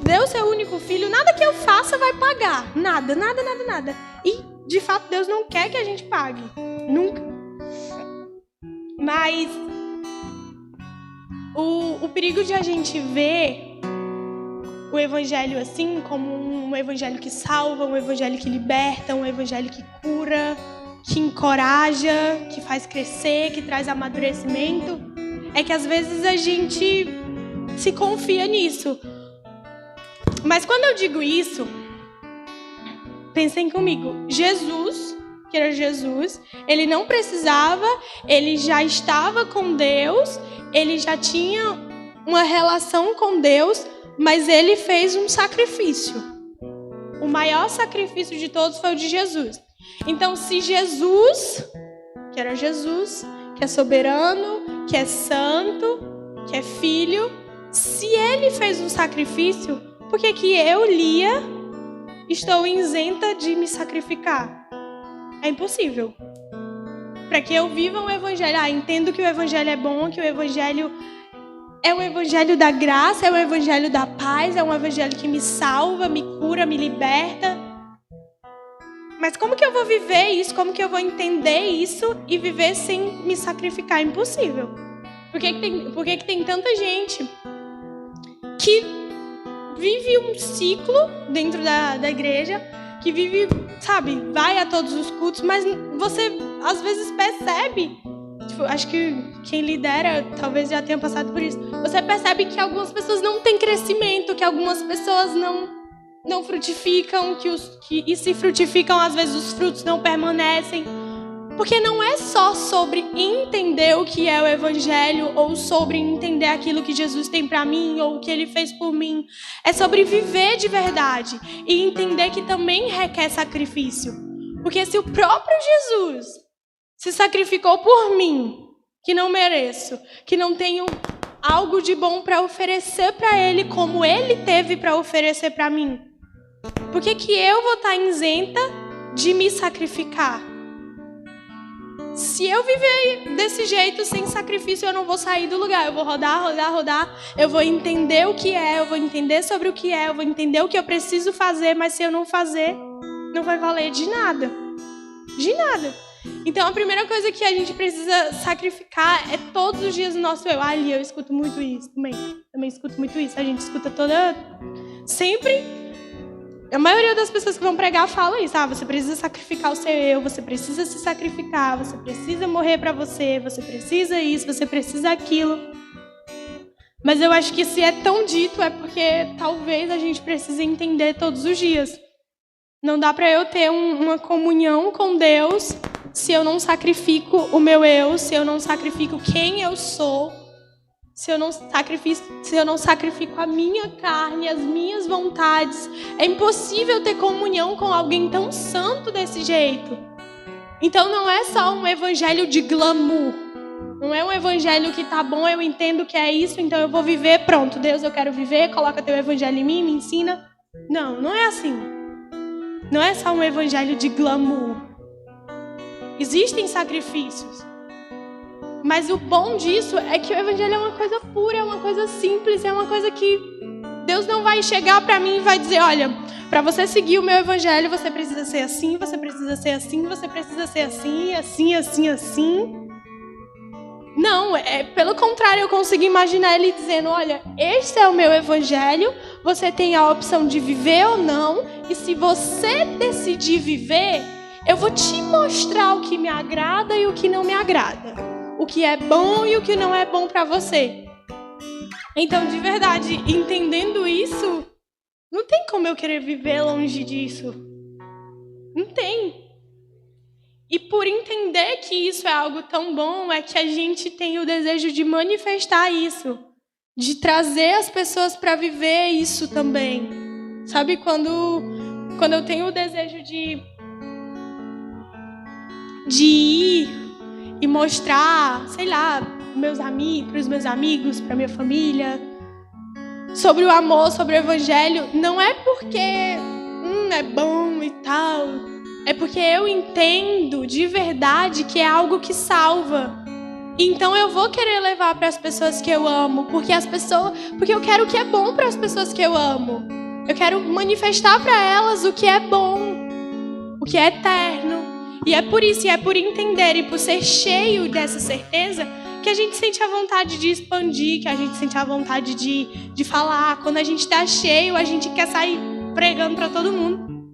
Deus é o único filho, nada que eu faça vai pagar. Nada. E, de fato, Deus não quer que a gente pague. Nunca. Mas o perigo de a gente ver o evangelho assim, como um evangelho que salva, um evangelho que liberta, um evangelho que cura, que encoraja, que faz crescer, que traz amadurecimento, é que às vezes a gente se confia nisso. Mas quando eu digo isso, pensem comigo, Jesus, que era Jesus, ele não precisava, ele já estava com Deus, ele já tinha uma relação com Deus, mas ele fez um sacrifício. O maior sacrifício de todos foi o de Jesus. Então, se Jesus, que era Jesus, que é soberano, que é santo, que é filho, se ele fez um sacrifício, por que eu, Lia, estou isenta de me sacrificar? É impossível. Para que eu viva um evangelho, entendo que o evangelho é bom, que o evangelho é o evangelho da graça, é o evangelho da paz, é um evangelho que me salva, me cura, me liberta. Mas como que eu vou viver isso? Como que eu vou entender isso e viver sem me sacrificar? É impossível. Por que tem tanta gente que vive um ciclo dentro da igreja, que vive, sabe, vai a todos os cultos, mas você às vezes percebe, acho que quem lidera talvez já tenha passado por isso, você percebe que algumas pessoas não têm crescimento, que algumas pessoas não frutificam, e se frutificam, às vezes os frutos não permanecem. Porque não é só sobre entender o que é o evangelho ou sobre entender aquilo que Jesus tem para mim ou o que ele fez por mim. É sobre viver de verdade e entender que também requer sacrifício. Porque se o próprio Jesus se sacrificou por mim, que não mereço, que não tenho algo de bom para oferecer para Ele, como Ele teve para oferecer para mim? Por que que eu vou estar isenta de me sacrificar? Se eu viver desse jeito, sem sacrifício, eu não vou sair do lugar. Eu vou rodar. Eu vou entender o que é, eu vou entender sobre o que é, eu vou entender o que eu preciso fazer, mas se eu não fazer, não vai valer de nada. De nada. Então, a primeira coisa que a gente precisa sacrificar é todos os dias o nosso eu. Ali, eu escuto muito isso também escuto muito isso. A gente escuta sempre. A maioria das pessoas que vão pregar falam isso. Você precisa sacrificar o seu eu, você precisa se sacrificar, você precisa morrer para você precisa isso, você precisa aquilo. Mas eu acho que se é tão dito é porque talvez a gente precise entender todos os dias. Não dá para eu ter uma comunhão com Deus se eu não sacrifico o meu eu, se eu não sacrifico quem eu sou, se eu não sacrifico a minha carne, as minhas vontades. É impossível ter comunhão com alguém tão santo desse jeito. Então não é só um evangelho de glamour. Não é um evangelho que tá bom, eu entendo que é isso, então eu vou viver, pronto, Deus, eu quero viver, coloca teu evangelho em mim, me ensina. Não é assim. Não é só um evangelho de glamour. Existem sacrifícios. Mas o bom disso é que o evangelho é uma coisa pura, é uma coisa simples, é uma coisa que Deus não vai chegar para mim e vai dizer, olha, para você seguir o meu evangelho, você precisa ser assim, você precisa ser assim, você precisa ser assim, assim. Não, pelo contrário, eu consigo imaginar ele dizendo, olha, este é o meu evangelho, você tem a opção de viver ou não, e se você decidir viver, eu vou te mostrar o que me agrada e o que não me agrada. O que é bom e o que não é bom para você. Então, de verdade, entendendo isso, não tem como eu querer viver longe disso. Não tem. E por entender que isso é algo tão bom, é que a gente tem o desejo de manifestar isso. De trazer as pessoas para viver isso também. Sabe, quando eu tenho o desejo de ir e mostrar, sei lá, para os meus amigos, para minha família, sobre o amor, sobre o evangelho, não é porque é bom e tal, é porque eu entendo de verdade que é algo que salva. Então eu vou querer levar para as pessoas que eu amo, porque eu quero o que é bom para as pessoas que eu amo. Eu quero manifestar para elas o que é bom, o que é eterno. E é por isso, e é por entender e por ser cheio dessa certeza que a gente sente a vontade de expandir, que a gente sente a vontade de falar. Quando a gente está cheio, a gente quer sair pregando para todo mundo.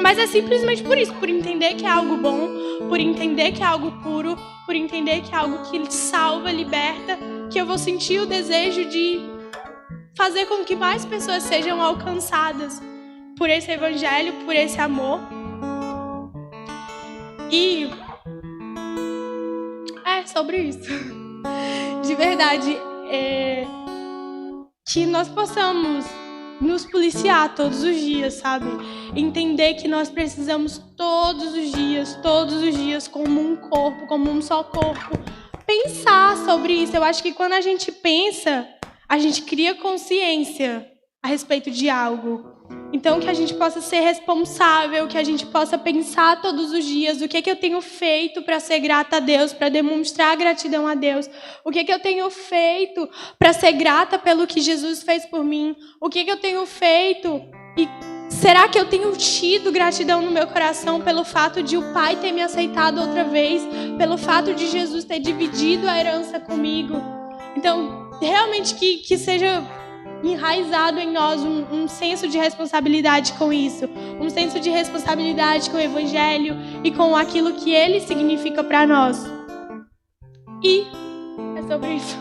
Mas é simplesmente por isso, por entender que é algo bom, por entender que é algo puro, por entender que é algo que salva, liberta, que eu vou sentir o desejo de fazer com que mais pessoas sejam alcançadas por esse evangelho, por esse amor. E é sobre isso. De verdade, que nós possamos nos policiar todos os dias, sabe? Entender que nós precisamos todos os dias, como um corpo, como um só corpo, pensar sobre isso. Eu acho que quando a gente pensa, a gente cria consciência a respeito de algo. Então, que a gente possa ser responsável, que a gente possa pensar todos os dias o que eu tenho feito para ser grata a Deus, para demonstrar gratidão a Deus. O que eu tenho feito para ser grata pelo que Jesus fez por mim. O que eu tenho feito e será que eu tenho tido gratidão no meu coração pelo fato de o Pai ter me aceitado outra vez, pelo fato de Jesus ter dividido a herança comigo. Então, realmente que seja enraizado em nós um senso de responsabilidade com isso, um senso de responsabilidade com o Evangelho e com aquilo que ele significa para nós. E é sobre isso.